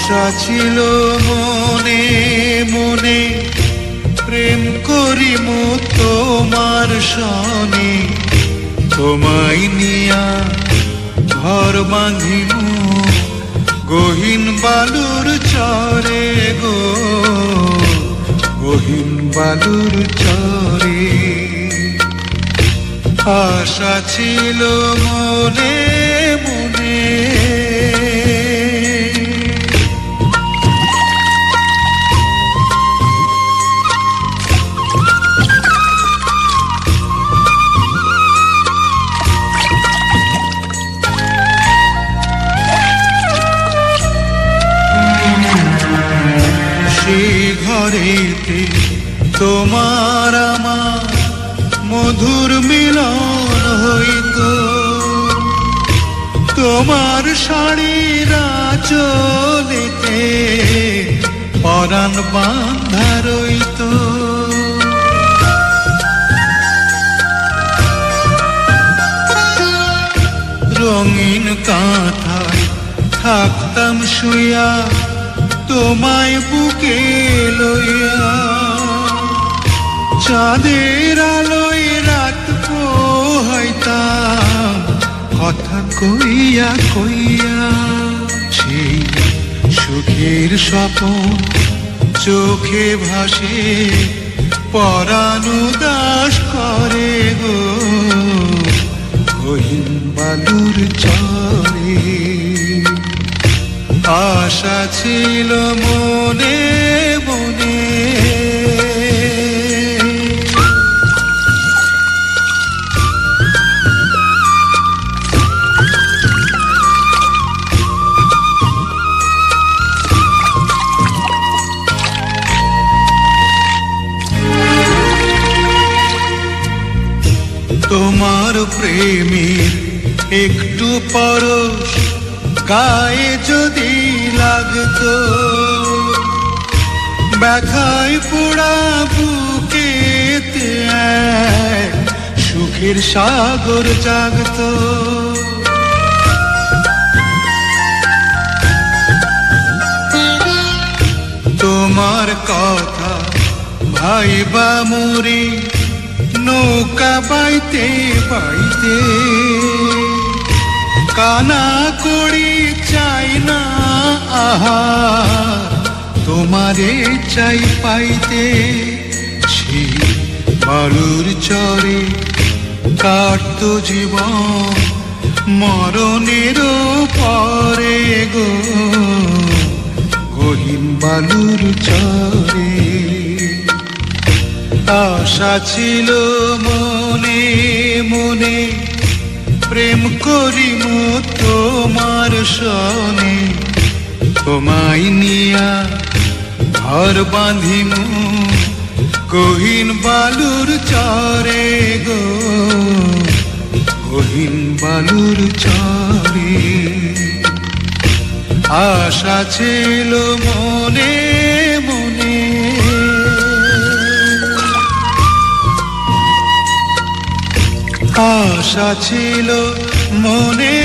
আশা ছিল মনে মনে প্রেম করিম তোমার সনে, তোমায় নিয়া ঘর বাঁধিম গহীন বালুর চরে গো, গহীন বালুর চরে। আশা ছিল মনে মনে। সেই ঘরেতে তোমার আমার মধুর মিলন হইত, তোমার শাড়ির আঁচলেতে পরাণ বাঁধা রইত। রঙিন কাঁথায় থাকতাম শুইয়া তোমায় বুকে লইয়া, চাঁদের আলোয় রাত পোহাইতাম কথা কইয়া কইয়া। সেই সুখের স্বপন চোখে ভাসে পরাণ উদাস করে গো, গহীন বালুর চরে। আশা ছিল মনে মনে। তোমার প্রেমের একটু পরশ গায়ে যদি লাগতো, ব্যথায় পোড়া বুকেতে এক সুখের সাগর জাগতো। তোমার কথা ভাইবা মরি নৌকা বাইতে বাইতে, কানা করি চাই না আহার তোমারে চাই পাইতে। সেই বালুর চরে কাটত জীবন মরণের পরে গো, গহীন বালুর চরে। আশা ছিল মনে মনে প্রেম করিম তোমার সনে, তোমায় নিয়া ঘর বাঁধিম গহীন বালুর চরে গো, গহীন বালুর চরে। আশা ছিল মনে মনে। আশা ছিল মনে